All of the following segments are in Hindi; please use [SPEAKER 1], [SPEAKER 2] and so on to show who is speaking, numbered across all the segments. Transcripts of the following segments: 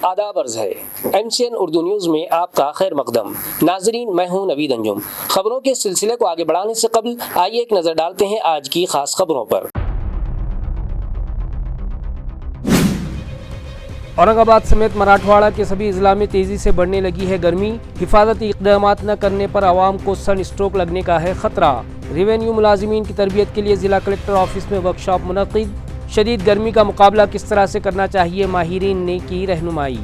[SPEAKER 1] आदाब अर्ज़ है। MCN उर्दू न्यूज़ में आपका खैर मकदम। नाजरीन, मैं हूं नवीद अंजुम। खबरों के सिलसिले को आगे बढ़ाने से कबल आइए एक नज़र डालते हैं आज की खास खबरों पर।
[SPEAKER 2] औरंगाबाद समेत मराठवाड़ा के सभी अजला में तेजी से बढ़ने लगी है गर्मी। हिफाजती इक़दाम न करने पर आवाम को सन स्ट्रोक लगने का है खतरा। रेवेन्यू मुलाजिमीन की तरबियत के लिए जिला कलेक्टर ऑफिस में वर्कशॉप मुनक़िद। शदीद गर्मी का मुकाबला किस तरह से करना चाहिए, माहिरीन ने की रहनुमाई।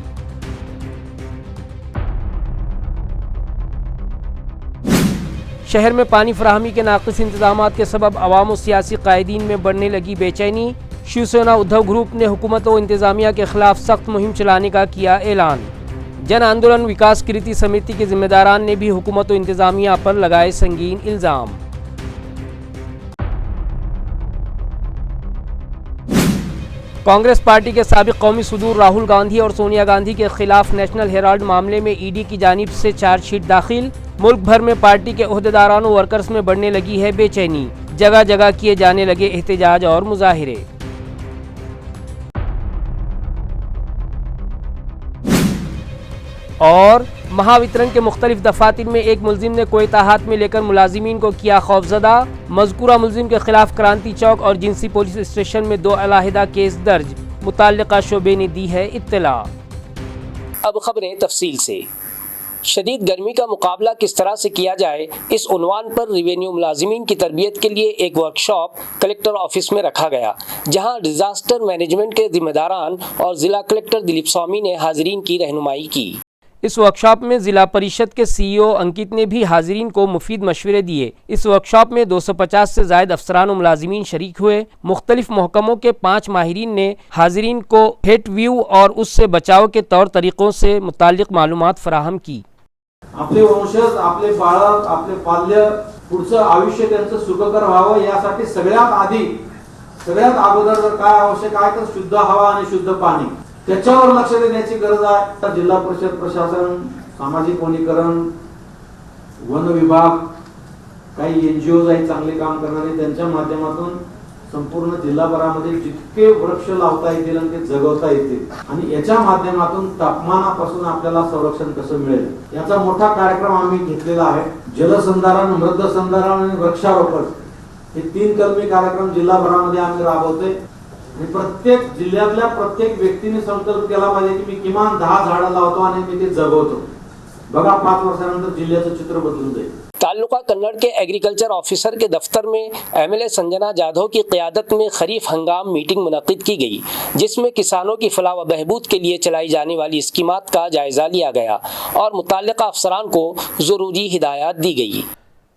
[SPEAKER 2] शहर में पानी फराहमी के नाक़िस इंतजामात के सबब अवाम और सियासी कायदीन में बढ़ने लगी बेचैनी। शिवसेना उद्धव ग्रुप ने हुकूमत और इंतजामिया के खिलाफ सख्त मुहिम चलाने का किया ऐलान। जन आंदोलन विकास कृति समिति के जिम्मेदारान ने भी हुकूमत और इंतजामिया पर लगाए संगीन इल्ज़ाम। कांग्रेस पार्टी के साबिक कौमी सदूर राहुल गांधी और सोनिया गांधी के खिलाफ नेशनल हेराल्ड मामले में ईडी की जानिब से चार्जशीट दाखिल। मुल्क भर में पार्टी के ओहदेदारों और वर्कर्स में बढ़ने लगी है बेचैनी। जगह जगह किए जाने लगे एहतजाज और मुजाहिरे। और महावितरण के मुख्तलिफ दफातर में एक मुलजिम ने कोई हाथ में लेकर मुलाजिमीन को किया खौफजदा। मज़कूरा मुलजिम के खिलाफ क्रांति चौक और जिनसी पुलिस स्टेशन में 2 अलहदा केस दर्ज। मुताल्लिका शोबे ने दी है इत्तला।
[SPEAKER 1] अब खबरें तफसील से। शदीद गर्मी का मुकाबला किस तरह से किया जाए, इस उन्वान पर रेवेन्यू मुलाजिमीन की तरबियत के लिए एक वर्कशॉप कलेक्टर ऑफिस में रखा गया, जहां डिजास्टर मैनेजमेंट के जिम्मेदारान और जिला कलेक्टर दिलीप स्वामी ने हाजिरीन की रहनुमाई की।
[SPEAKER 2] इस वर्कशॉप में जिला परिषद के CEO अंकित ने भी हाजिरीन को मुफीद मशवरे दिए। इस वर्कशॉप में 250 से ज़ायद अफसरान और मुलाजिमीन शरीक हुए। मुख्तलिफ महकमों के 5 माहिरीन ने हाजिरीन को हेट व्यू और उससे बचाव के तौर तरीक़ों से मुताल्लिक़ मालूमात फराहम की।
[SPEAKER 3] आपले वंशज, आपले बाळक, आपले पाल्य पुढचं आयुष्य त्यांचं सुखकर व्हावं यासाठी सगळ्यात अगोदर काय आवश्यक आहे तर शुद्ध हवा आणि शुद्ध पाणी, त्याच्यावर लक्ष देण्याची गरज आहे। जिल्हा परिषद प्रशासन, सामाजिक वनीकरण, वन विभाग, काही NGOज आहेत चांगले काम करणारे, त्यांच्या माध्यमातून संपूर्ण जिल्हाभरामध्ये जितके वृक्ष लावता येतील आणि ते जगवता येतील आणि याच्या माध्यमातून तापमानापासून आपल्याला संरक्षण कसं मिळेल याचा मोठा कार्यक्रम आम्ही घेतलेला आहे। जलसंधारण, मृदसंधारण आणि वृक्षारोपण हे 3 कलमी कार्यक्रम जिल्हाभरामध्ये आम्ही राबवतोय आणि प्रत्येक जिल्ह्यातल्या प्रत्येक व्यक्तीने संकल्प केला पाहिजे की मी किमान 10 झाडं लावतो आणि मी ते जगवतो। बघा 5 वर्षानंतर जिल्ह्याचं चित्र बदलून जाईल।
[SPEAKER 1] ताल्लुका कन्नड़ के एग्रीकल्चर ऑफिसर के दफ्तर में MLA संजना जाधव की क़यादत में खरीफ हंगाम मीटिंग मुनक़िद की गई, जिसमें किसानों की फलाह व बहबूद के लिए चलाई जाने वाली स्कीमात का जायज़ा लिया गया और मुताल्लिक़ा अफसरान को ज़रूरी हिदायत दी गई।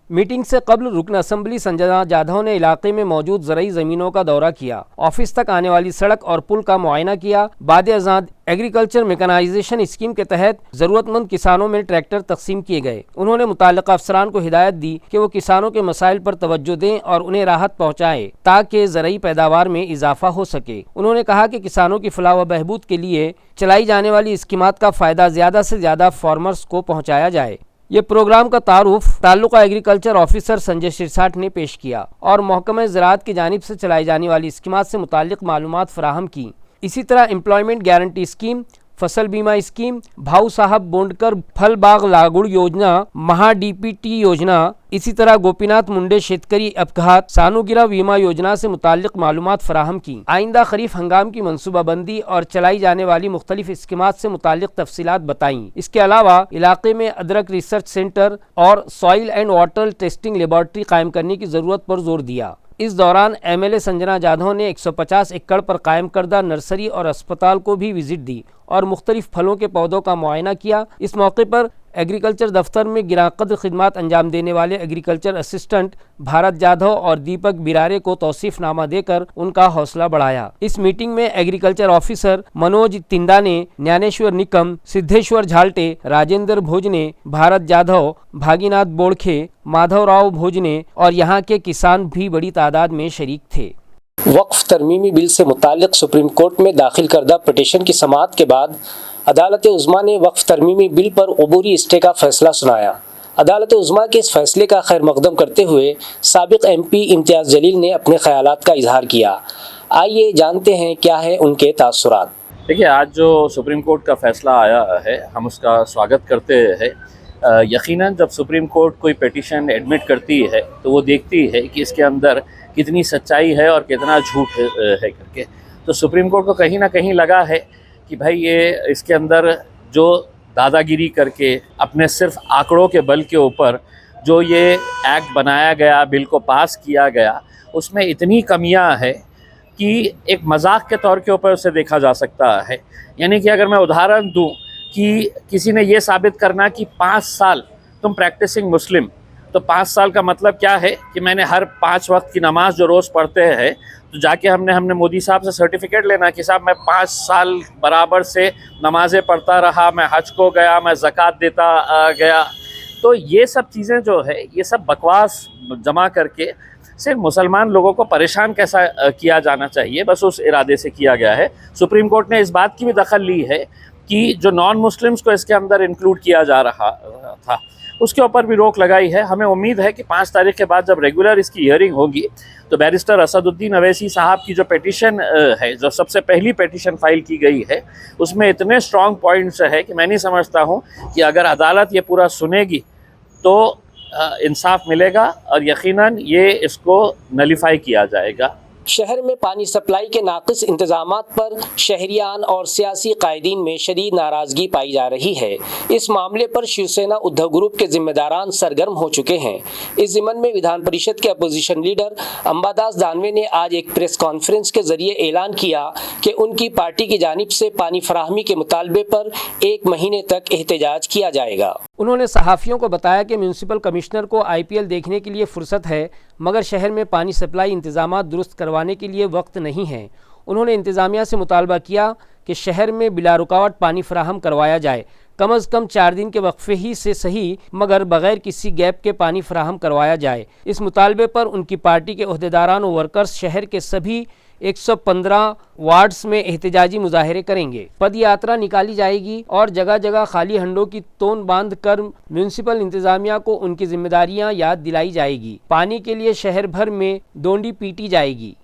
[SPEAKER 2] मीटिंग से कबल रुकन असम्बली संजना जाधव ने इलाके में मौजूद ज़रई ज़मीनों का दौरा किया, ऑफिस तक आने वाली सड़क और पुल का मुआयना किया। बाद अज़ान एग्रीकल्चर मेकनाइजेशन स्कीम के तहत ज़रूरतमंद किसानों में ट्रैक्टर तकसीम किए गए। उन्होंने मुताल्लिक़ा अफसरान को हिदायत दी कि वो किसानों के मसाइल पर तवज्जो दें और उन्हें राहत पहुँचाएँ ताकि ज़रई पैदावार में इजाफा हो सके। उन्होंने कहा कि किसानों की फलाह व बहबूद के लिए चलाई जाने वाली स्कीमात का फ़ायदा ज़्यादा से ज़्यादा फार्मर्स को पहुँचाया जाए। ये प्रोग्राम का तारुफ ताल्लुका एग्रीकल्चर ऑफिसर संजय सिरसाठ ने पेश किया और महकमा ज़राअत की जानिब से चलाई जाने वाली स्कीमात से मुताल्लिक़ मालूमात फराहम की। इसी तरह एम्प्लॉयमेंट गारंटी स्कीम, फसल बीमा स्कीम, भाऊ साहब बोंडकर फल बाग लागुड़ योजना, महा DPT योजना, इसी तरह गोपीनाथ मुंडे शेतकरी अपघात सानुगिरा बीमा योजना से मुताल्लिक़ मालूमात फराहम की। आइंदा खरीफ हंगाम की मनसूबाबंदी और चलाई जाने वाली मुख्तलिफ स्कीमात से मुताल्लिक़ तफसीलात बताईं। इसके अलावा इलाके में अदरक रिसर्च सेंटर और soil and water testing laboratory कायम करने की ज़रूरत पर जोर दिया। इस दौरान MLA संजना जाधव ने 150 एकड़ पर कायम करदा नर्सरी और अस्पताल को भी विजिट दी और मुख्तलिफ फलों के पौधों का मुआयना किया। इस मौके पर एग्रीकल्चर दफ्तर में गिराकद्र खिदमात अंजाम देने वाले एग्रीकल्चर असिस्टेंट भारत जाधव और दीपक बिरारे को तौसीफनामा देकर उनका हौसला बढ़ाया। इस मीटिंग में एग्रीकल्चर ऑफिसर मनोज तिंदाने, ज्ञानेश्वर निकम, सिद्धेश्वर झाल्टे, राजेंद्र भोजने, भारत जाधव, भागीनाथ बोड़खे, माधवराव भोजने और यहाँ के किसान भी बड़ी तादाद में शरीक थे।
[SPEAKER 1] वक्फ तरमीमी बिल से मुताल्लिक़ सुप्रीम कोर्ट में दाखिल करदा पिटीशन की समाअत के बाद अदालत उज़्मा ने वक्फ तरमीमी बिल पर अबूरी स्टे का फैसला सुनाया। अदालत उज़्मा के इस फैसले का खैर मकदम करते हुए साबिक़ MP इम्तियाज़ जलील ने अपने ख़यालात का इजहार किया। आइए जानते हैं क्या है उनके तासुरात।
[SPEAKER 4] देखिए, आज जो सुप्रीम कोर्ट का फैसला आया है हम उसका स्वागत करते हैं। यकीनन जब सुप्रीम कोर्ट कोई पिटीशन एडमिट करती है तो वो देखती है कि इसके अंदर कितनी सच्चाई है और कितना झूठ है करके। तो सुप्रीम कोर्ट को कहीं ना कहीं लगा है कि भाई ये इसके अंदर जो दादागिरी करके अपने सिर्फ आंकड़ों के बल के ऊपर जो ये एक्ट बनाया गया, बिल को पास किया गया, उसमें इतनी कमियां हैं कि एक मजाक के तौर के ऊपर उसे देखा जा सकता है। यानी कि अगर मैं उदाहरण दूं कि किसी ने ये साबित करना कि 5 साल तुम प्रैक्टिसिंग मुस्लिम, तो 5 साल का मतलब क्या है कि मैंने हर 5 वक्त की नमाज जो रोज़ पढ़ते हैं तो जाके हमने मोदी साहब से सर्टिफिकेट लेना कि साहब मैं 5 साल बराबर से नमाज़ें पढ़ता रहा, मैं हज को गया, मैं ज़कात देता गया। तो ये सब चीज़ें जो है ये सब बकवास जमा करके सिर्फ मुसलमान लोगों को परेशान कैसा किया जाना चाहिए, बस उस इरादे से किया गया है। सुप्रीम कोर्ट ने इस बात की भी दखल ली है कि जो नॉन मुस्लिम्स को इसके अंदर इंक्लूड किया जा रहा था उसके ऊपर भी रोक लगाई है। हमें उम्मीद है कि 5 तारीख के बाद जब रेगुलर इसकी हियरिंग होगी तो बैरिस्टर असदुद्दीन अवैसी साहब की जो पिटीशन है, जो सबसे पहली पिटीशन फाइल की गई है, उसमें इतने स्ट्रॉन्ग पॉइंट्स है कि मैं नहीं समझता हूँ कि अगर अदालत ये पूरा सुनेगी तो इंसाफ मिलेगा और यकीनन ये इसको नलीफाई किया जाएगा।
[SPEAKER 1] शहर में पानी सप्लाई के नाक़िस इंतजामात पर शहरियान और सियासी कायदीन में शदीद नाराज़गी पाई जा रही है। इस मामले पर शिवसेना उद्धव ग्रुप के जिम्मेदारान सरगर्म हो चुके हैं। इस ज़िमन में विधान परिषद के अपोजिशन लीडर अंबादास दानवे ने आज एक प्रेस कॉन्फ्रेंस के जरिए ऐलान किया कि उनकी पार्टी की जानिब से पानी फराहमी के मुतालबे पर 1 महीने तक एहतजाज किया जाएगा।
[SPEAKER 2] उन्होंने सहाफ़ियों को बताया कि म्यूनसिपल कमिश्नर को IPL देखने के लिए फुर्सत है, मगर शहर में पानी सप्लाई इंतजामात दुरुस्त करवाने के लिए वक्त नहीं है। उन्होंने इंतज़ामिया से मुतालबा किया कि शहर में बिला रुकावट पानी फराहम करवाया जाए, कम अज़ कम 4 दिन के वक्फे ही से सही मगर बग़ैर किसी गैप के पानी फराहम करवाया जाए। इस मुतालबे पर उनकी पार्टी के ओहदेदारान और वर्कर्स शहर के सभी 115 वार्ड्स में एहतजाजी मुजाहरे करेंगे। पद यात्रा निकाली जाएगी और जगह जगह खाली हंडों की तोन बांध कर म्यूनसिपल इंतजामिया को उनकी जिम्मेदारियां याद दिलाई जाएगी। पानी के लिए शहर भर में दोंडी पीटी जाएगी।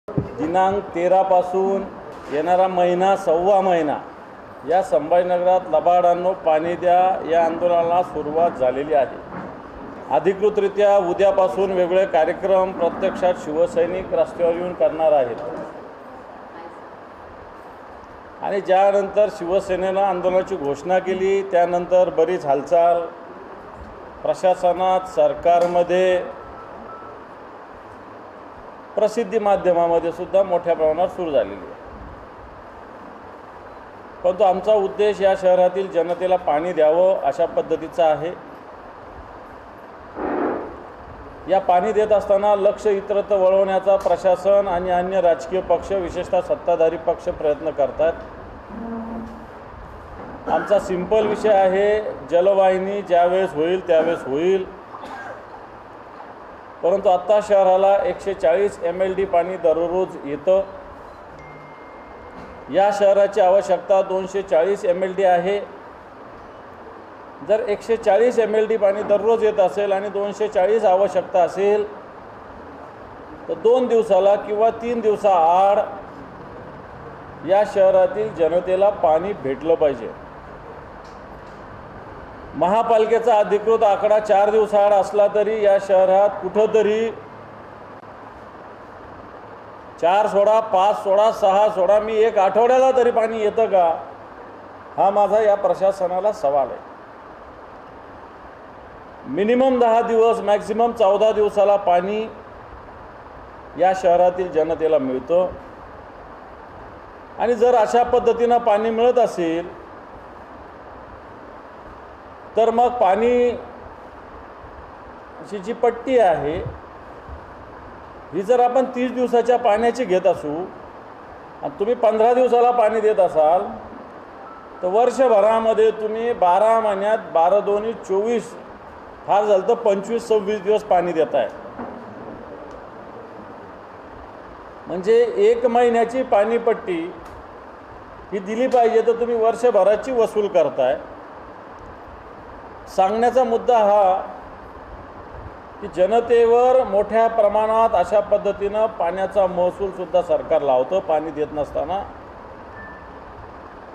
[SPEAKER 5] दिनांक 13 पासून येणारा महिना, सव्वा महिना या संभाजीनगरात लबाडांनो पाणी द्या या आंदोलनाला सुरुवात झालेली आहे। अधिकृतरित्या उद्यापासून वेगळे कार्यक्रम प्रत्यक्षात शिवसैनिक रस्त्यावर येऊन करणार आहेत आणि ज्यानंतर शिवसेनेनं आंदोलनाची घोषणा केली त्यानंतर बरीच हालचाल प्रशासनात, सरकारमध्ये, प्रसिद्धी माध्यमामध्ये सुद्धा मोठ्या प्रमाणात सुरू झालेली आहे। परंतु आमचा उद्देश या शहरातील जनतेला पाणी द्यावं अशा पद्धतीचा आहे। या पाणी देत असताना लक्ष इतरत्र वळवण्याचा प्रशासन आणि अन्य राजकीय पक्ष, विशेषतः सत्ताधारी पक्ष प्रयत्न करतात। आमचा सिंपल विषय आहे, जलवाहिनी ज्यावेळेस होईल त्यावेळेस होईल, परंतु आता शहराला 140 MLD पाणी दररोज येतं। या शहराची आवश्यकता 240 MLD आहे। जर 140 MLD पाणी दररोज येत असेल आणि 240 आवश्यकता असेल तर 2 दिवसाला किंवा 3 दिवसाआड या शहरातील जनतेला पाणी भेटलं पाहिजे। महापालिकेचा अधिकृत आकडा 4 दिवसाआड असला तरी या शहरात कुठंतरी 4 सोडा, 5 सोडा, 6 सोडा, मी 1 आठवड्याला तरी पाणी येतं का, हा माझा या प्रशासनाला सवाल आहे। मिनिमम 10 दिवस, मॅक्सिमम 14 दिवसाला पाणी या शहरातील जनतेला मिळतं आणि जर अशा पद्धतीने पाणी मिळत असेल तर मग पाणी जी पट्टी आहे ही जर आपण 30 दिवसाच्या पाण्याची घेत असू आणि तुम्ही 15 दिवसाला पाणी देत असाल तर वर्षभरामध्ये तुम्ही 12 महिन्यात 12 दोन्ही 24, फार झालं तर 25-26 दिवस पाणी देत आहे। म्हणजे 1 महिन्याची पाणीपट्टी ही दिली पाहिजे तर तुम्ही वर्षभराची वसूल करताय। सांगण्याचा मुद्दा हा की जनतेवर मोठ्या प्रमाणात अशा पद्धतीनं पाण्याचा महसूल सुद्धा सरकार लावतं पाणी देत नसताना।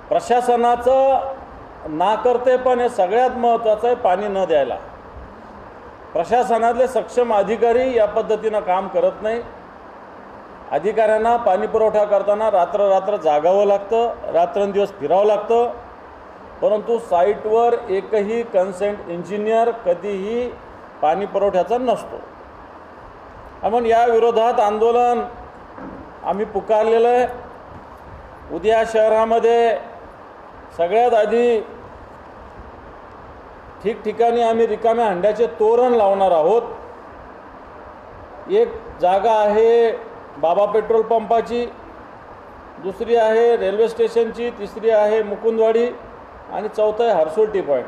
[SPEAKER 5] प्रशासनाचं नाकर्तेपण हे सगळ्यात महत्त्वाचं आहे, पाणी न द्यायला. प्रशासनातले सक्षम अधिकारी या पद्धतीनं काम करत नाही. अधिकाऱ्यांना पाणी पुरवठा करताना रात्र जागावं लागतं, रात्रंदिवस फिरावं लागतं, परंतु साईटवर एकही कन्सेंट इंजिनियर कधीही पाणी पुरवठ्याचा नसतो. म्हणून या विरोधात आंदोलन आम्ही पुकारलेलं आहे. उद्या शहरामध्ये सगळ्यात आधी ठिकठिकाणी आम्ही रिकाम्या हंड्याचे तोरण लावणार आहोत. एक जागा आहे बाबा पेट्रोल पंपाची, दुसरी आहे रेल्वे स्टेशनची, तिसरी आहे मुकुंदवाडी आणि चौथं आहे हर्सुल टी पॉईंट.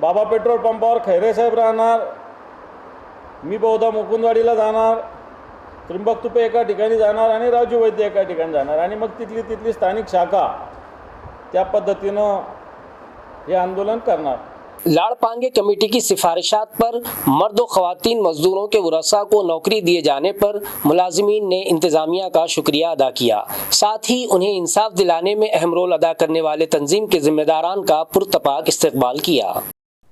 [SPEAKER 5] बाबा पेट्रोल पंपावर खैरे साहेब राहणार, मी बहुधा मुकुंदवाडीला जाणार, त्रिंबक तुपे एका ठिकाणी जाणार आणि राजू वैद्य एका ठिकाणी जाणार आणि मग तिथली स्थानिक शाखा त्या पद्धतीनं हे आंदोलन करणार.
[SPEAKER 1] लाड़पांगे कमेटी की सिफारिशात पर मर्द और ख़वातीन मजदूरों के वरसा को नौकरी दिए जाने पर मुलाजिमीन ने इंतजामिया का शुक्रिया अदा किया. साथ ही उन्हें इंसाफ दिलाने में अहम रोल अदा करने वाले तंजीम के जिम्मेदारान का पुरतपाक इस्तकबाल किया.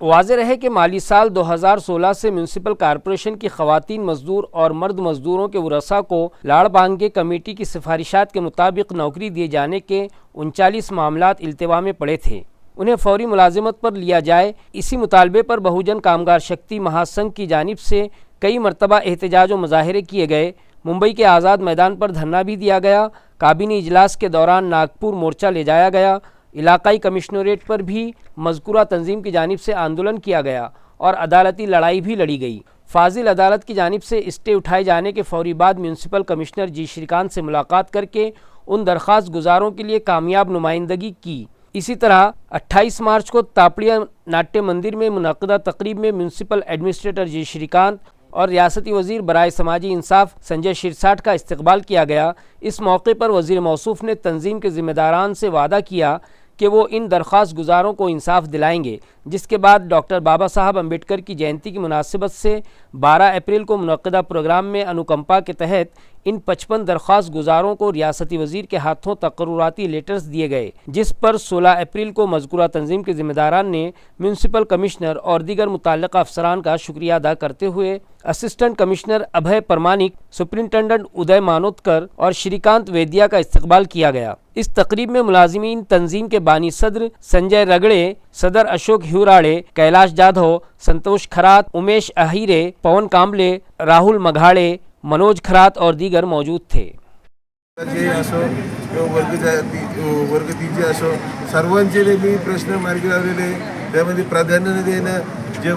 [SPEAKER 2] वाज़ेह रहे कि माली साल 2016 से म्यूनसिपल कॉरपोरेशन की ख़वातीन मजदूर और मर्द मजदूरों के वरसा को लाड़पांगे कमेटी की सिफारिशात के मुताबिक नौकरी दिए जाने के 39 मामलात इल्तिवा में पड़े थे. उन्हें फौरी मुलाजिमत पर लिया जाए, इसी मुतालबे पर बहुजन कामगार शक्ति महासंघ की जानिब से कई मरतबा एहतजाज व मुजाहरे किए गए. मुंबई के आज़ाद मैदान पर धरना भी दिया गया. काबीनी इजलास के दौरान नागपुर मोर्चा ले जाया गया. इलाकाई कमिश्नरेट पर भी मज़कूरा तंजीम की जानिब से आंदोलन किया गया और अदालती लड़ाई भी लड़ी गई. फाजिल अदालत की जानिब से स्टे उठाए जाने के फौरी बाद म्यूनसिपल कमिश्नर जी श्रीकांत से मुलाकात करके उन दरख्वास्त गुजारों के लिए कामयाब नुमाइंदगी की. इसी तरह 28 मार्च को तापड़िया नाट्य मंदिर में मुनक़दा तकरीब में म्यूनसिपल एडमिनिस्ट्रेटर जी श्रीकांत और रियासती वज़ीर बराए समाजी इंसाफ संजय शिरसाट का इस्तकबाल किया गया. इस मौके पर वज़ीर मौसूफ़ ने तंजीम के ज़िम्मेदारान से वादा किया कि वो इन दरख्वास्त गुजारों को इंसाफ दिलाएंगे. जिसके बाद डॉक्टर बाबा साहब अम्बेडकर की जयंती की मुनासिबत से 12 अप्रैल को मुनक़दा प्रोग्राम में अनुकंपा के तहत इन 55 दरख्वास्त गुजारों को रियासती वज़ीर के हाथों तकर्रुराती लेटर्स दिए गए, जिस पर 16 अप्रैल को मज़कूरा तंजीम के ज़िम्मेदारान ने म्यूनसिपल कमिश्नर और दीगर मुतल्लिक़ा अफसरान का शुक्रिया अदा करते हुए असिस्टेंट कमिश्नर अभय परमानिक, सुपरिंटेंडेंट उदय मानोतकर और श्रीकांत वैद्या का इस्तकबाल किया गया. इस तकरीब में मुलाजिमीन तंजीम के बानी सदर संजय रगड़े, सदर अशोक हिवराड़े, कैलाश जाधव, संतोष खरात, उमेश अहिरे, पवन कांबले, राहुल मघाड़े, मनोज खरात और दीगर मौजूद थे.
[SPEAKER 6] असो वर्ग 3 असो सर्वांचे मी प्रश्न मार्गी लावलेले. त्यामध्ये प्राधान्याने देणं जे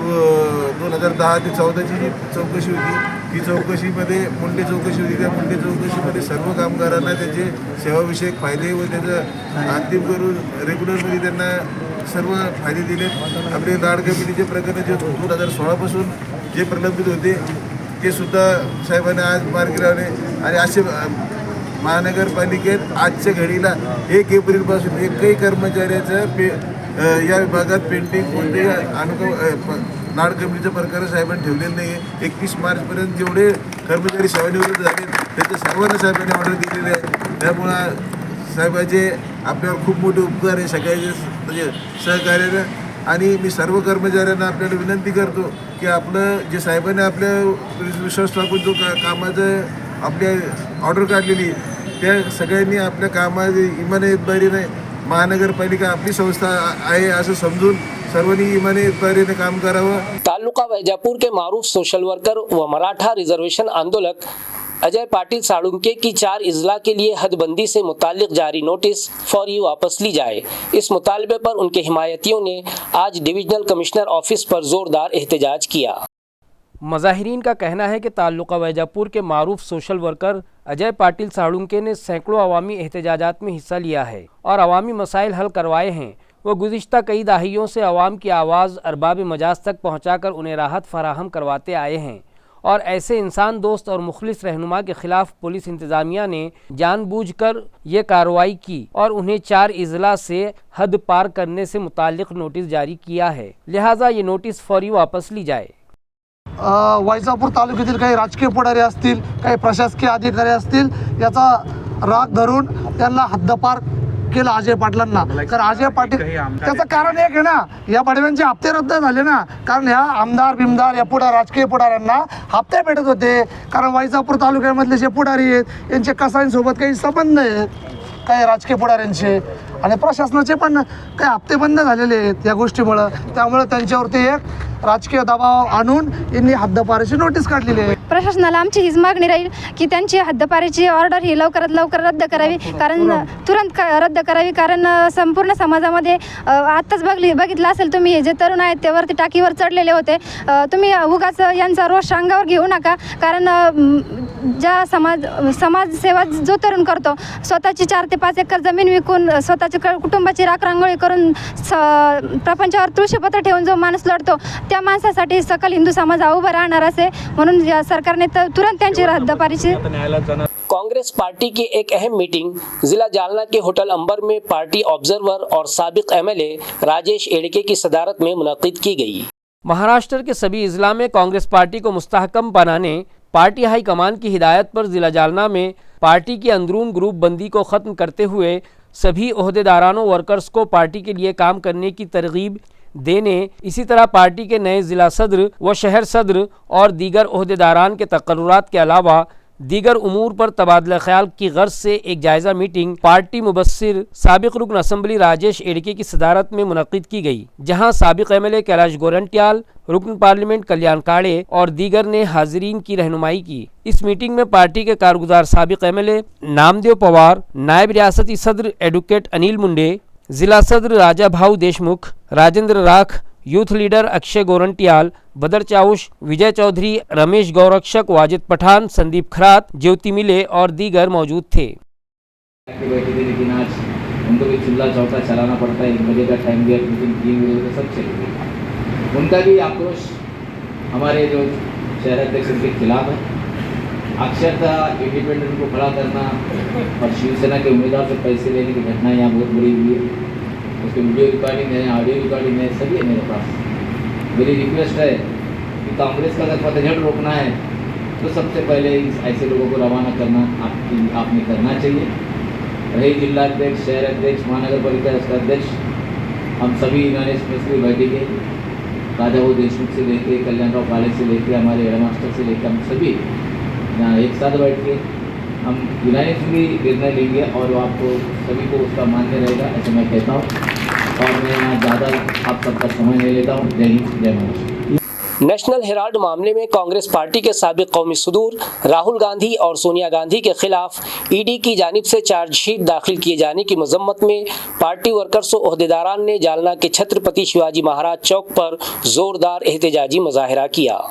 [SPEAKER 6] 2010 ते 14ची जी चौकशी होती, ती चौकशीमध्ये मुंडे चौकशी होती. त्या मुंडे चौकशीमध्ये सर्व कामगारांना त्याचे सेवाविषयक फायदे व त्याचं अंतिम करून रेग्युलरमध्ये त्यांना सर्व फायदे दिले. आपले लाड कमिटीचे प्रकरण जे 2016पासून जे प्रलंबित होते ते सुद्धा साहेबांनी आज मार्गी लावले. आणि असे महानगरपालिकेत आजच्या घडीला 1 एप्रिलपासून एकही कर्मचाऱ्याचं या विभागात पेंटिंग कोणतेही लाड कमिटीचं प्रकार साहेबांनी ठेवलेलं नाही आहे. 31 मार्चपर्यंत जेवढे कर्मचारी सेवानिवृत्त झाले त्याच्या सर्वांना साहेबांनी ऑर्डर दिलेली आहे. त्यामुळं साहेबाचे आपल्यावर खूप मोठे उपकार आहे सगळ्याचे म्हणजे सहकार्याने. आणि मी सर्व कर्मचाऱ्यांना आपल्याला विनंती करतो की आपलं जे साहेबांनी आपल्या विश्वास टाकून जो कामाचं आपल्या ऑर्डर काढलेली त्या सगळ्यांनी आपल्या कामाची इमानतदारीने महानगरपालिका आपली संस्था आहे असं समजून सर्वांनी ईमानदारीने काम करावं.
[SPEAKER 1] तालुका वैजापुर के मारूफ सोशल वर्कर व मराठा रिजर्वेशन आंदोलक अजय पाटिल साळुंके की 4 इजला के लिए हदबंदी से मुताल्लिक जारी नोटिस फौरी वापस ली जाए. इस मुतालबे पर उनके हिमायतियों ने आज डिविजनल कमिश्नर ऑफिस पर जोरदार एहतजाज किया.
[SPEAKER 2] मज़ाहिरीन का कहना है कि ताल्लुका वैजापुर के मारूफ सोशल वर्कर अजय पाटिल साळुंके ने सैकड़ों अवामी एहतजाजात में हिस्सा लिया है और अवामी मसाइल हल करवाए हैं. वो गुज़िश्ता कई दहाइयों से अवाम की आवाज़ अरबाब मजाज तक पहुँचाकर उन्हें राहत फराहम करवाते आए हैं और ऐसे इंसान दोस्त और मुखलिस रहनुमा के ख़िलाफ़ पुलिस इंतज़ामिया ने जानबूझकर ये कार्रवाई की और उन्हें 4 इजला से हद पार करने से मुताल्लिक़ नोटिस जारी किया है. लिहाजा ये नोटिस फौरी वापस ली जाए.
[SPEAKER 7] वैजापूर तालुक्यातील काही राजकीय पुढारी असतील, काही प्रशासकीय अधिकारी असतील, याचा राग धरून त्यांना हद्दपार केलं अजय पाटलांना. तर अजय पाटील त्याचं कारण एक आहे ना, या बडव्यांचे हप्ते रद्द झाले ना, कारण ह्या आमदार बिमदार या राजकीय पुढाऱ्यांना हप्ते भेटत होते. कारण वैजापूर तालुक्यामधले जे पुढारी आहेत यांचे कसाईंसोबत काही संबंध आहेत, काही राजकीय पुढाऱ्यांचे, आणि प्रशासनाचे पण काही हप्ते बंद झालेले आहेत या गोष्टीमुळं. त्यामुळे त्यांच्यावरती एक राजकीय दबाव आणून यांनी हद्दपारीची नोटीस काढलेली आहे.
[SPEAKER 8] प्रशासनाला आमची हीच मागणी राहील की त्यांची हद्दपारीची ऑर्डर ही लवकरात लवकर रद्द करावी, कारण तुरंत रद्द करावी. कारण संपूर्ण समाजामध्ये आत्ताच बघितलं असेल तुम्ही, हे जे तरुण आहेत ते वरती टाकीवर चढलेले होते. तुम्ही उगाच यांचा रोष अंगावर घेऊ नका, कारण ज्या समाजसेवा जो तरुण करतो, स्वतःची 4 ते 5 एकर जमीन विकून स्वतःच्या कुटुंबाची राखरांगोळी करून प्रपंचावर तुळशीपत्र ठेवून जो माणूस लढतो, त्या माणसासाठी सकल हिंदू समाज उभा राहणार असे. म्हणून या सरकारने तुरंत त्यांची हद्दपारीची.
[SPEAKER 1] कांग्रेस पार्टी की एक अहम मीटिंग जिला जालना के होटल अंबर में पार्टी ऑब्जर्वर और साबिक एमएलए राजेश एड़के की सदारत में मुनक्किद की गई।
[SPEAKER 2] महाराष्ट्र के सभी अजला में कांग्रेस पार्टी को मुस्तहकम बनाने पार्टी हाईकमान की हिदायत पर जिला जालना में पार्टी की अंदरून ग्रुप बंदी को ख़त्म करते हुए सभी ओहदेदारानों वर्कर्स को पार्टी के लिए काम करने की तरगीब देने, इसी तरह पार्टी के नए ज़िला सदर व शहर सदर और दीगर ओहदेदारान के तकर्रुरात के अलावा दीगर उमूर पर तबादला ख्याल की गर्ज से एक जायज़ा मीटिंग पार्टी मुबस्सिर साबिक रुकन असम्बली राजेश एड़के की सदारत में मुनक्किद की गई, जहां साबिक एमएलए कैलाश गोरंट्याल, रुकन पार्लियामेंट कल्याण काड़े और दीगर ने हाजिरीन की रहनुमाई की। इस मीटिंग में पार्टी के कारगुजार साबिक एमएलए नामदेव पवार, नायब रियासती सदर एडवोकेट अनिल मुंडे, जिला सदर राजा भाऊ देशमुख, राजेंद्र राख, यूथ लीडर अक्षय गोरंटियाल, बदर चाउश, विजय चौधरी, रमेश गौरक्षक, वाजिद पठान, संदीप खरात, ज्योति मिले और दीगर मौजूद थे।
[SPEAKER 9] लेकिन आज उनको भी चूल्हा चौका चलाना पड़ता है, 1 बजे का टाइम दिया, 3 बजे तो सब चले गए। उनका भी आक्रोश हमारे जो शहर अध्यक्ष के खिलाफ है। अक्षरतः इंडिपेंडेंट को खड़ा करना और शिवसेना के उम्मीदवार से पैसे लेने की घटना यहाँ बहुत बड़ी हुई है। उसकी वीडियो रिकॉर्डिंग है, ऑडियो रिकॉर्डिंग है, सभी है मेरे पास। मेरी रिक्वेस्ट है कि कांग्रेस का अगर पतझड़ रोकना है तो सबसे पहले ऐसे लोगों को रवाना करना आपने करना चाहिए। रही जिलाध्यक्ष, शहर अध्यक्ष, महानगर पालिका का अध्यक्ष, हम सभी इन्होंने स्पेशली बैठेंगे, राजा भाऊ देशमुख से लेके कल्याणराव काले से लेके हमारे हेडमास्टर से लेकर हम सभी यहाँ एक साथ बैठ के हम यूनाइटली निर्णय लेंगे और आपको सभी को उसका मान्य रहेगा, ऐसा मैं कहता हूँ। और मैं यहाँ ज़्यादा आप सबका समय नहीं लेता हूँ। जय हिंद, जय महाराष्ट्र।
[SPEAKER 1] नेशनल हेराल्ड मामले में कांग्रेस पार्टी के साबिक कौमी सदूर राहुल गांधी और सोनिया गांधी के खिलाफ ईडी की जानिब से चार्जशीट दाखिल किए जाने की मजम्मत में पार्टी वर्कर्स और ओहदेदारान ने जालना के छत्रपति शिवाजी महाराज चौक पर जोरदार एहतजाजी मुजाहिरा किया।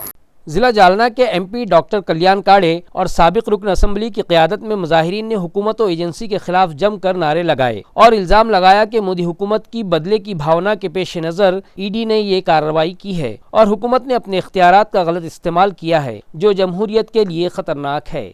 [SPEAKER 2] जिला जालना के एमपी डॉक्टर कल्याण काड़े और साबिक रुकन असम्बली की क़यादत में मुजाहिरीन ने हुकूमत और एजेंसी के खिलाफ जमकर नारे लगाए और इल्ज़ाम लगाया कि मोदी हुकूमत की बदले की भावना के पेश नज़र ईडी ने ये कार्रवाई की है और हुकूमत ने अपने इख्तियारात का गलत इस्तेमाल किया है, जो जमहूरियत के लिए खतरनाक है।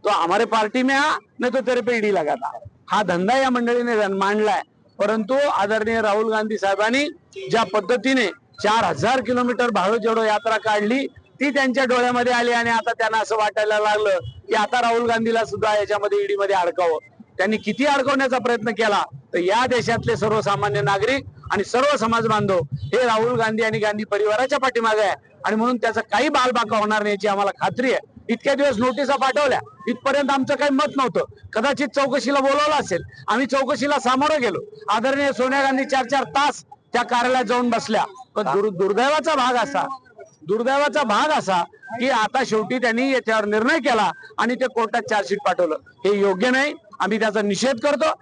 [SPEAKER 10] तो हमारे पार्टी में आ, नहीं तो तेरे पे ईडी लगाता। हा धंदा या मंडळीने मांडलाय, परंतु आदरणीय राहुल गांधी साहेबांनी ज्या पद्धतीने 4000 किलोमीटर भारत जोडो यात्रा काढली ती त्यांच्या डोळ्यामध्ये आली आणि आता त्यांना असं वाटायला लागलं की आता राहुल गांधीला सुद्धा याच्यामध्ये ईडी मध्ये अडकावं। त्यांनी किती अडकवण्याचा प्रयत्न केला तर या देशातले सर्वसामान्य नागरिक आणि सर्व समाज बांधव हे राहुल गांधी आणि गांधी परिवाराच्या पाठीमागे आहे आणि म्हणून त्याचा काही बालबाका होणार नाही याची आम्हाला खात्री आहे। इतक्या दिवस नोटिसा पाठवल्या, इथपर्यंत आमचं काही मत नव्हतं। कदाचित चौकशीला बोलवलं असेल, आम्ही चौकशीला सामोरं गेलो। आदरणीय सोनिया गांधी 4-4 तास त्या कार्यालयात जाऊन बसल्या, पण दुर्दैवाचा भाग असा की आता शेवटी त्यांनी याच्यावर निर्णय केला आणि ते कोर्टात चार्जशीट पाठवलं। हे योग्य नाही, आम्ही त्याचा निषेध करतो।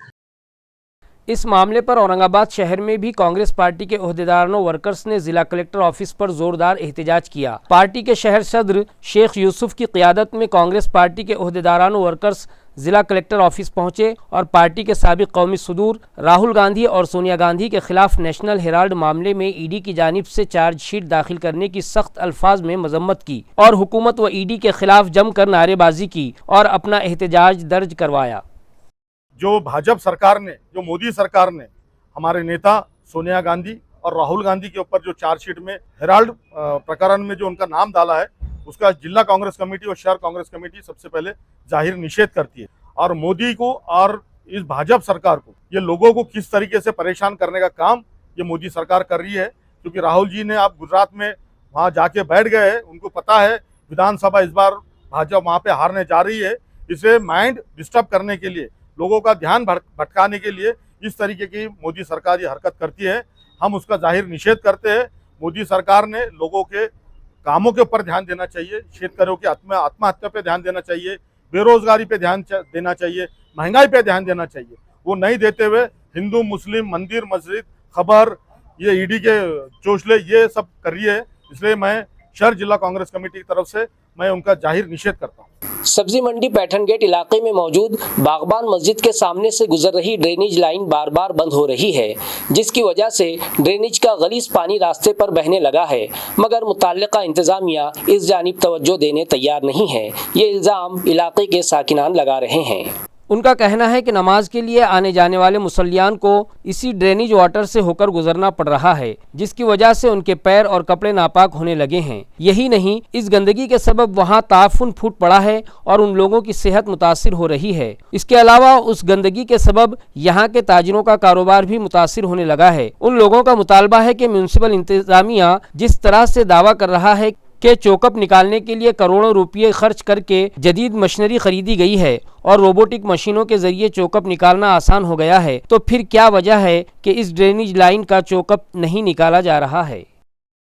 [SPEAKER 2] इस मामले पर औरंगाबाद शहर में भी कांग्रेस पार्टी के ओहदेदारों वर्कर्स ने जिला कलेक्टर ऑफिस पर जोरदार एहतजाज किया। पार्टी के शहर सदर शेख यूसुफ की क़यादत में कांग्रेस पार्टी के ओहदेदारों वर्कर्स जिला कलेक्टर ऑफिस पहुंचे और पार्टी के साबिक कौमी सदूर राहुल गांधी और सोनिया गांधी के खिलाफ नेशनल हेराल्ड मामले में ईडी की जानिब से चार्जशीट दाखिल करने की सख्त अल्फाज में मजम्मत की और हुकूमत व ईडी के खिलाफ जमकर नारेबाजी की और अपना एहतजाज दर्ज करवाया।
[SPEAKER 11] जो भाजपा सरकार ने, जो मोदी सरकार ने हमारे नेता सोनिया गांधी और राहुल गांधी के ऊपर जो चार्जशीट में हेराल्ड प्रकरण में जो उनका नाम डाला है, उसका जिला कांग्रेस कमेटी और शहर कांग्रेस कमेटी सबसे पहले जाहिर निषेध करती है और मोदी को और इस भाजपा सरकार को, ये लोगों को किस तरीके से परेशान करने का काम ये मोदी सरकार कर रही है। क्योंकि राहुल जी ने आप गुजरात में वहाँ जाके बैठ गए हैं, उनको पता है विधानसभा इस बार भाजपा वहाँ पे हारने जा रही है। इसे माइंड डिस्टर्ब करने के लिए, लोगों का ध्यान भटकाने के लिए इस तरीके की मोदी सरकार ये हरकत करती है। हम उसका जाहिर निषेध करते हैं। मोदी सरकार ने लोगों के कामों के ऊपर ध्यान देना चाहिए, शेतकरियों की आत्महत्या पे ध्यान देना चाहिए, बेरोजगारी पे ध्यान देना चाहिए, महंगाई पे ध्यान देना चाहिए। वो नहीं देते हुए हिंदू मुस्लिम मंदिर मस्जिद खबर ये ईडी के चोचले ये सब कर रही है। इसलिए मैं शहर जिला कांग्रेस कमेटी की तरफ से मैं उनका जाहिर निषेध करता हूँ।
[SPEAKER 1] सब्जी मंडी पैठन गेट इलाके में मौजूद बागबान मस्जिद के सामने से गुजर रही ड्रेनेज लाइन बार बार बंद हो रही है, जिसकी वजह से ड्रेनेज का गलीज पानी रास्ते पर बहने लगा है, मगर मुताल्लिका इंतजामिया इस जानिब तवज्जो देने तैयार नहीं है। ये इल्जाम इलाके के साकिनान लगा रहे हैं।
[SPEAKER 2] उनका कहना है कि नमाज के लिए आने जाने वाले मुसल्लियान को इसी ड्रेनेज वाटर से होकर गुजरना पड़ रहा है, जिसकी वजह से उनके पैर और कपड़े नापाक होने लगे हैं। यही नहीं, इस गंदगी के सबब वहां ताफुन फूट पड़ा है और उन लोगों की सेहत मुतासिर हो रही है। इसके अलावा उस गंदगी के सबब यहाँ के ताजिरों का कारोबार भी मुतासिर होने लगा है। उन लोगों का मुतालबा है कि म्यूनिसिपल इंतजामिया जिस तरह से दावा कर रहा है के चोकअप निकालने के लिए करोड़ों रुपये खर्च करके जदीद मशीनरी खरीदी गई है और रोबोटिक मशीनों के जरिए चोकअप निकालना आसान हो गया है, तो फिर क्या वजह है कि इस ड्रेनेज लाइन का चोकअप नहीं निकाला जा रहा है।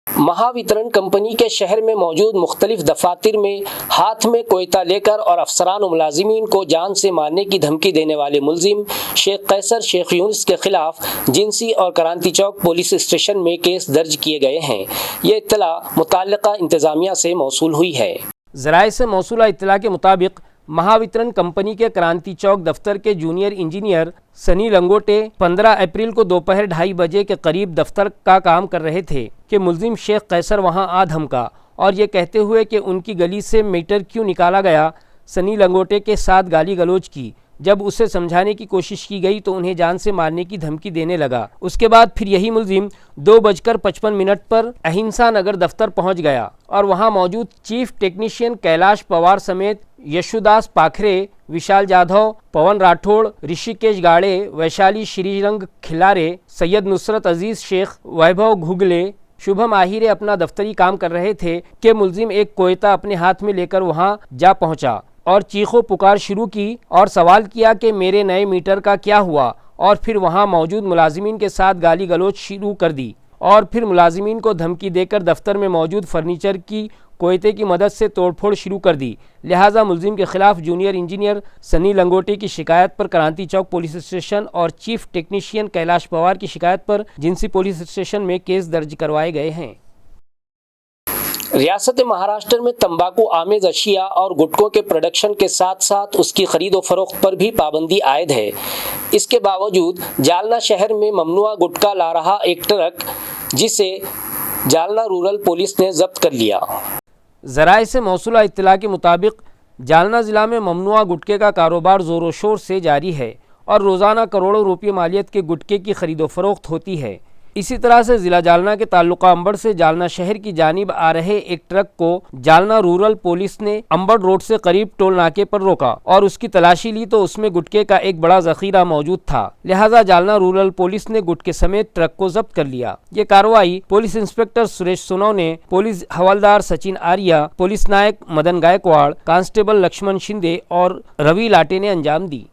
[SPEAKER 1] महावितरण कंपनी के शहर में मौजूद मुख्तलिफ दफातर में हाथ में कोयता लेकर और अफसरान और मुलाजिमीन को जान से मारने की धमकी देने वाले मुलजिम शेख कैसर शेख यूनुस के खिलाफ जिंसी और क्रांति चौक पुलिस स्टेशन में केस दर्ज किए गए हैं। ये इत्तला मुताल्लिका इंतजामिया से मौसूल हुई है।
[SPEAKER 2] ज़राए से मौसूला इत्तला के मुताबिक महावितरण कंपनी के क्रांति चौक दफ्तर के जूनियर इंजीनियर सनी लंगोटे 15 अप्रैल को दोपहर 2:30 बजे के करीब दफ्तर का काम कर रहे थे कि मुलजिम शेख कैसर वहां आ धमका और ये कहते हुए कि उनकी गली से मीटर क्यों निकाला गया, सनी लंगोटे के साथ गाली गलौज की। जब उसे समझाने की कोशिश की गई तो उन्हें जान से मारने की धमकी देने लगा। उसके बाद फिर यही मुलजिम 2:55 पर अहिंसा नगर दफ्तर पहुंच गया और वहां मौजूद चीफ टेक्नीशियन कैलाश पवार समेत यशुदास पाखरे, विशाल जाधव, पवन राठौड़, ऋषिकेश गाड़े, वैशाली श्रीरंग खिलारे, सैयद नुसरत अजीज शेख, वैभव घुगले, शुभम आहिरे अपना दफ्तरी काम कर रहे थे कि मुलजिम एक कोयता अपने हाथ में लेकर वहां जा पहुंचा और चीखो पुकार शुरू की और सवाल किया कि मेरे नए मीटर का क्या हुआ, और फिर वहां मौजूद मुलाजिमीन के साथ गाली गलौज शुरू कर दी और फिर मुलाजिमीन को धमकी देकर दफ्तर में मौजूद फर्नीचर की कोयते की मदद से तोड़फोड़ शुरू कर दी। लिहाजा मुलजिम के खिलाफ जूनियर इंजीनियर सनी लंगोटे की शिकायत पर क्रांति चौक पुलिस स्टेशन और चीफ टेक्नीशियन कैलाश पवार की शिकायत पर जिंसी पुलिस स्टेशन में केस दर्ज करवाए गए हैं।
[SPEAKER 1] रियासत महाराष्ट्र में तंबाकू आमेज अशिया और गुटखों के प्रोडक्शन के साथ साथ उसकी खरीदो फरोख्त पर भी पाबंदी आयद है। इसके बावजूद जालना शहर में ममनुआ गुटखा ला रहा एक ट्रक, जिसे जालना रूरल पुलिस ने जब्त कर लिया।
[SPEAKER 2] ज़राए से मौसूला इत्तला के मुताबिक जालना ज़िला में ममनुआ गुटखे का कारोबार ज़ोरों शोर से जारी है और रोज़ाना करोड़ों रुपये मालियत के गुटखे की खरीदो फरोख्त होती है। इसी तरह से ज़िला जालना के ताल्लुका अंबड़ से जालना शहर की जानिब आ रहे एक ट्रक को जालना रूरल पुलिस ने अंबड़ रोड से करीब टोल नाके पर रोका और उसकी तलाशी ली तो उसमें गुटखे का एक बड़ा जखीरा मौजूद था। लिहाजा जालना रूरल पुलिस ने गुटखे समेत ट्रक को जब्त कर लिया। ये कार्रवाई police inspector Suresh Sonawane, police हवलदार सचिन आर्या, पुलिस नायक मदन गायकवाड़, कांस्टेबल लक्ष्मण शिंदे और रवि लाटे ने अंजाम दी।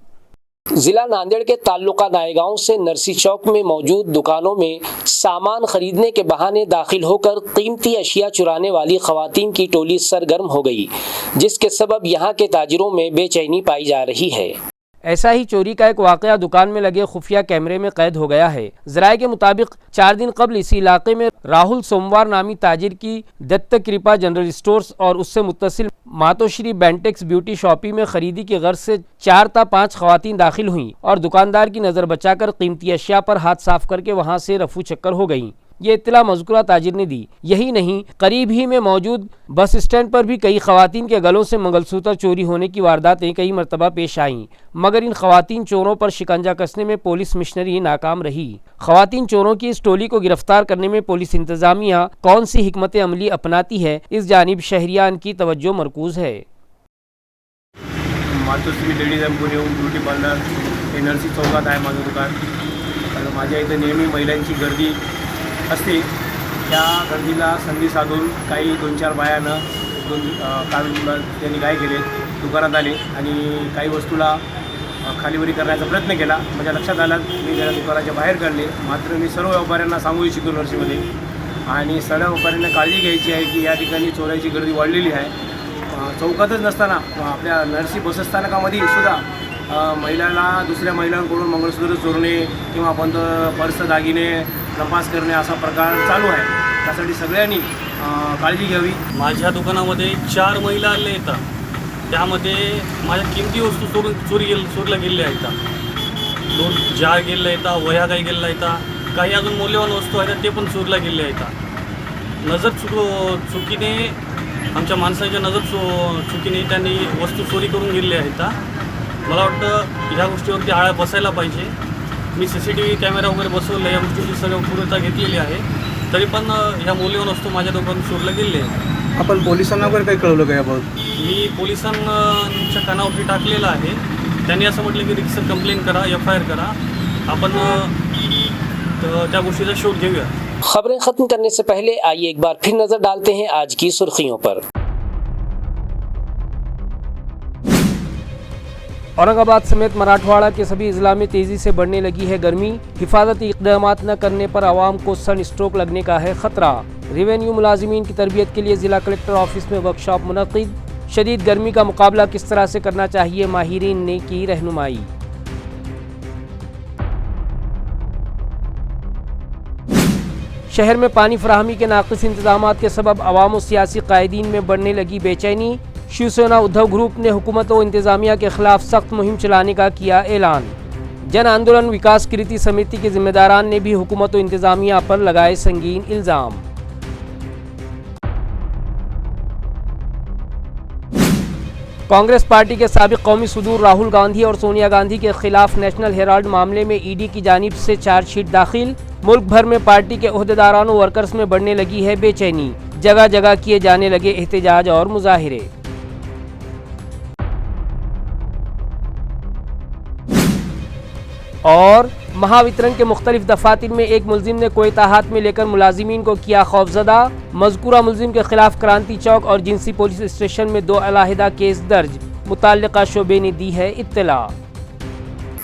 [SPEAKER 1] जिला नांदेड़ के ताल्लुका नायगांव से नरसी चौक में मौजूद दुकानों में सामान खरीदने के बहाने दाखिल होकर कीमती अशिया चुराने वाली खवातीन की टोली सरगर्म हो गई, जिसके सबब यहां के ताजिरों में बेचैनी पाई जा रही है।
[SPEAKER 2] ऐसा ही चोरी का एक वाकया दुकान में लगे खुफिया कैमरे में कैद हो गया है। ज़राए के मुताबिक 4 दिन कबल इसी इलाके में राहुल सोमवार नामी ताजिर की दत्त कृपा जनरल स्टोर्स और उससे मुत्तसिल मातोश्री बेंटेक्स ब्यूटी शॉपी में खरीदी की गर्ज से 4 ता 5 खवातीन दाखिल हुईं और दुकानदार की नज़र बचाकर कीमती अशिया पर हाथ साफ करके वहां से रफू चक्कर हो गईं। ये इत्तला मज़कूरा ताजिर ने दी। यही नहीं, करीब ही में मौजूद बस स्टैंड पर भी कई खवातीन के गलों से मंगलसूत्र चोरी होने की वारदातें कई मरतबा पेश आईं, मगर इन खवातीन चोरों पर शिकंजा कसने में पुलिस मिशनरी नाकाम रही। खवातीन चोरों की इस टोली को गिरफ्तार करने में पुलिस इंतजामिया कौन सी हिकमत अमली अपनाती है, इस जानिब शहरियान की तवज्जो मरकूज है।
[SPEAKER 12] Matoshri ladies emporium beauty parlour NRC चौकात आहे माझं दुकान. कारण माझ्या इथं नेहमी महिलांची गर्दी असते. त्या गर्दीला संधी साधून काही 2-4 बायानं त्यांनी काय केले, दुकानात आले आणि काही वस्तूला खालीवरी करण्याचा प्रयत्न केला. माझ्या लक्षात आलं, मी त्या दुकानाच्या बाहेर काढले. मात्र मी सर्व व्यापाऱ्यांना सांगू इच्छितो नर्सीमध्ये आणि सर्व व्यापाऱ्यांना काळजी घ्यायची आहे की या ठिकाणी चोराची गर्दी वाढलेली आहे. चौकातच नसताना आपल्या नर्सी बसस्थानकामध्ये सुद्धा महिलांना दुसऱ्या महिलांकडून मंगळसूत्र चोरणे किंवा बंद पर्स दागिने तपास करणे असा प्रकार चालू आहे. त्यासाठी सगळ्यांनी काळजी घ्यावी.
[SPEAKER 13] माझ्या दुकानामध्ये 4 महिला आल्या येतात. त्यामध्ये माझ्या किमती वस्तू चोरीला गेलेल्या आहेत. 2 जार गेलेल्या येतात, वह्या काही गेलेल्या येतात, काही अजून मौल्यवान वस्तू आहेत ते पण चोरीला गेलेल्या येतात. नजर चुकीने आमच्या माणसाच्या चुकीने त्यांनी वस्तू चोरी करून गेलेल्या आहेत. मला वाटतं ह्या गोष्टीवरती आळा बसायला पाहिजे. मी CCTV कॅमेरा वगैरे बसवलं, या गोष्टीची सगळं पूर्णता घेतलेली आहे. तरी पण ह्या मौल्यवान वस्तू माझ्या दुकानात चोरल्या गेलेल्या आहेत.
[SPEAKER 12] आपण पोलिसांना वगैरे काही कळवलं का याबाबत?
[SPEAKER 13] मी पोलिसांच्या कानावरती टाकलेलं आहे. त्यांनी असं म्हटलं की रिक्सर कंप्लेंट करा, FIR करा. आपण त्या गोष्टीचा शोध घेऊया.
[SPEAKER 1] खबरें खत्म करने से पहले आइए एक बार फिर नजर डालते हैं आज की सुर्खियों पर।
[SPEAKER 2] औरंगाबाद समेत मराठवाड़ा के सभी जिला में तेजी से बढ़ने लगी है गर्मी। हिफाजती इक़दाम न करने पर आवाम को सन स्ट्रोक लगने का है खतरा। रेवेन्यू मुलाजिमीन की तरबियत के लिए जिला कलेक्टर ऑफिस में वर्कशॉप मुनक़िद। शदीद गर्मी का मुकाबला किस तरह से करना चाहिए, माहिरीन ने की रहनुमाई। शहर में पानी फराहमी के नाक़िस इंतजामात के सबब अवाम और सियासी कायदीन में बढ़ने लगी बेचैनी। शिवसेना उद्धव ग्रुप ने हुकूमत और इंतजामिया के खिलाफ सख्त मुहिम चलाने का किया ऐलान। जन आंदोलन विकास कृति समिति के जिम्मेदारान ने भी हुकूमत और इंतजामिया पर लगाए संगीन इल्ज़ाम। कांग्रेस पार्टी के साबिक कौमी सदूर राहुल गांधी और सोनिया गांधी के खिलाफ नेशनल हेराल्ड मामले में ईडी की जानिब से चार्जशीट दाखिल। मुल्क भर में पार्टी के ओहदेदारान और वर्कर्स में बढ़ने लगी है बेचैनी। जगह जगह किए जाने लगे एहतजाज और मुजाहिरे। और महावितरण के मुख्तलिफ दफातर में एक मुलजिम ने कोई ताहात में लेकर मुलाजिमीन को किया खौफजदा। मज़कूरा मुलजिम के खिलाफ क्रांति चौक और जिनसी पुलिस स्टेशन में 2 अलहदा केस दर्ज। मुताल्लिका शोबे ने दी है इत्तला।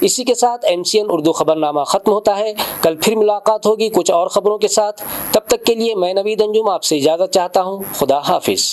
[SPEAKER 1] इसी के साथ MCN उर्दू खबरनामा खत्म होता है। कल फिर मुलाकात होगी कुछ और खबरों के साथ। तब तक के लिए मैं नवीद अंजुम आपसे इजाज़त चाहता हूँ। खुदा हाफिज।